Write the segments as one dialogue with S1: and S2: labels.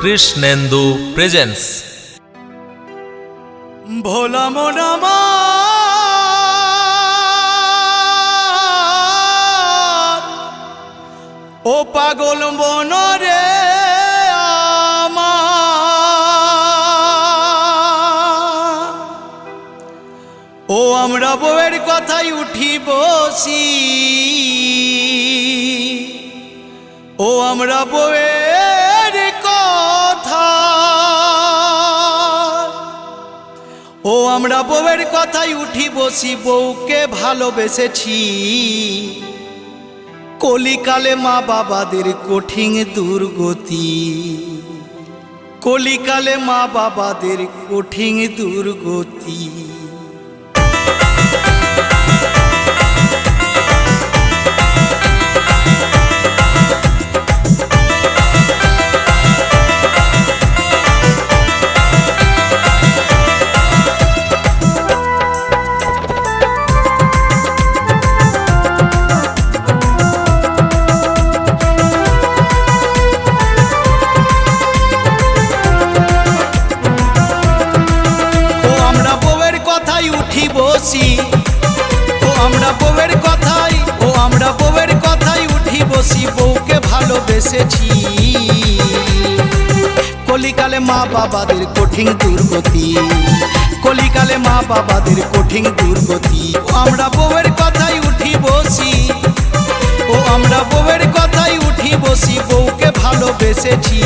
S1: Krishnendu presence.
S2: ভোলা মোনামা ও পাগল মনরে ও আমরা বউয়ের কথাই উঠি বসি, ও আমরা বউয়ের কথা, ও আমরা বউয়ের কথাই উঠি বসি। বউকে ভালোবেসেছি কলিকালে মা বাবাদের কঠিন দুর্গতি, কলিকালে মা বাবাদের কঠিন দুর্গতি। ও আমরা বউয়ের কথাই, ও আমরা বউয়ের কথাই উঠি বসি। বউকে ভালোবেসেছি কলিকালে মা বাবাদের কঠিন দুর্গতি, কলিকালে মা বাবাদের কঠিন দুর্গতি। ও আমরা বউয়ের কথাই উঠি বসি, ও আমরা বউয়ের কথাই উঠি বসি। বউকে ভালোবেসেছি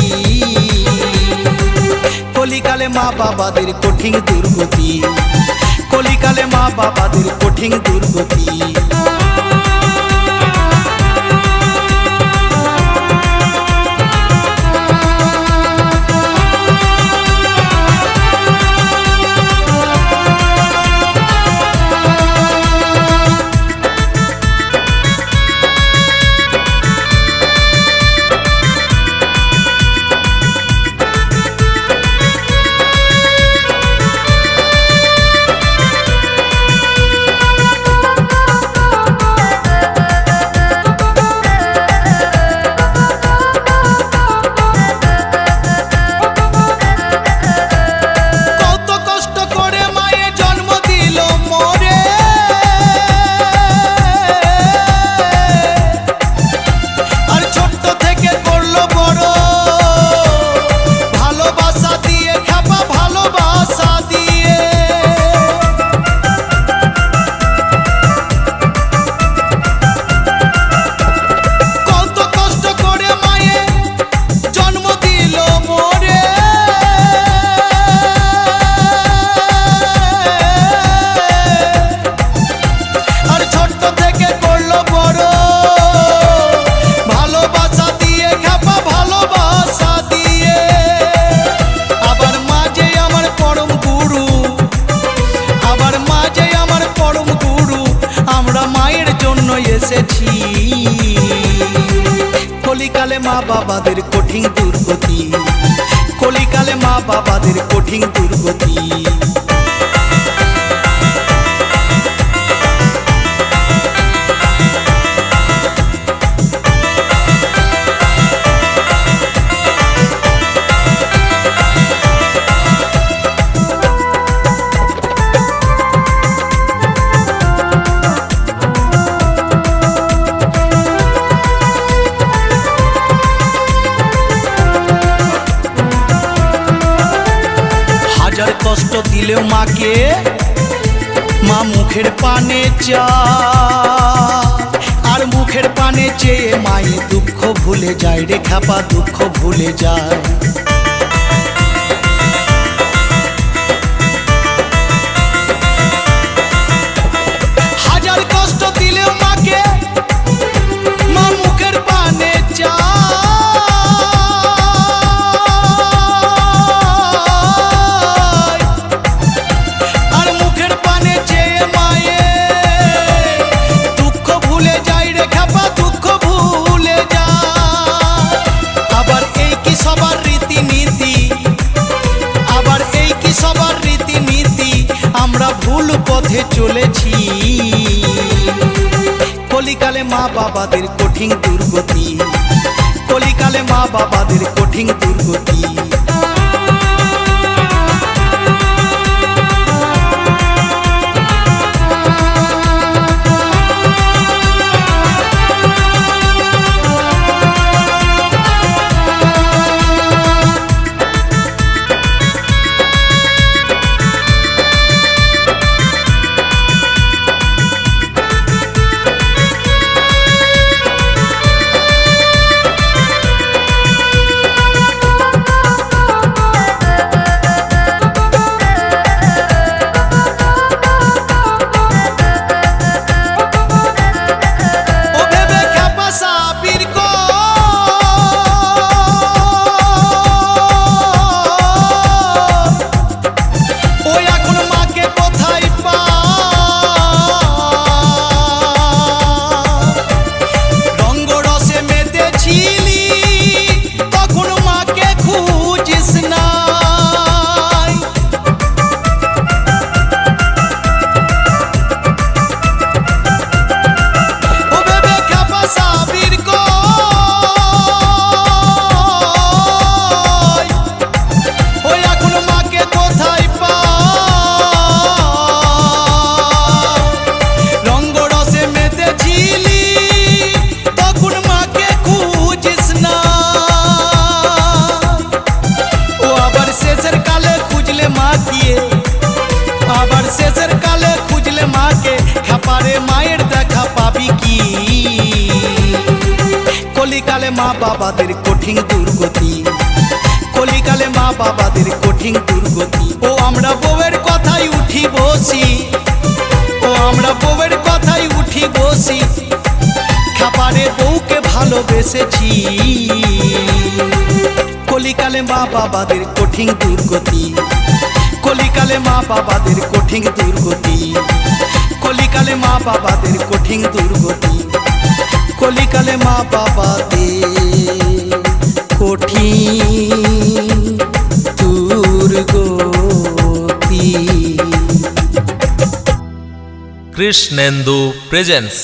S2: কলিকালে মা বাবাদের কঠিন দুর্গতি, কলিকালে মা বাবাদের কঠিন দুর্গতি। এসেছি কলিকালে মা বাবাদের কঠিন দুর্গতি, কলিকালে মা বাবাদের কঠিন দুর্গতি। কষ্ট দিলেও মাকে মা মুখের পানে চায়, আর মুখের পানে চেয়ে মায়ের দুঃখ ভুলে যায় রে খ্যাপা, দুঃখ ভুলে যায়। হাজার কষ্ট দিলেও মাকে মা মুখের পানে চায়, পথে চলেছি কলিকালে মা বাবাদের কঠিন দুর্গতি, কলিকালে মা বাবাদের কঠিন দুর্গতি। আবার শেষের কালে খুঁজলে মাকে খাপারে মায়ের দেখা পাবি কি? কলিকালে মা বাবাদের কঠিন দুর্গতি, কলিকালে মা বাবাদের কঠিন দুর্গতি। ও আমরা বউয়ের কথাই উঠি বসি, ও আমরা বউয়ের কথাই উঠি বসি, খাপারে বউকে ভালোবেসেছি। কলিকালে মা বাবাদের কঠিন দুর্গতি, কলিকালে মা বাবাদের কঠিন দুর্গতি, কলিকালে মা বাবাদের কঠিন দুর্গতি, কলিকালে মা বাবাদের কঠিন দুর্গতি।
S1: কৃষ্ণেন্দু প্রেজেন্স।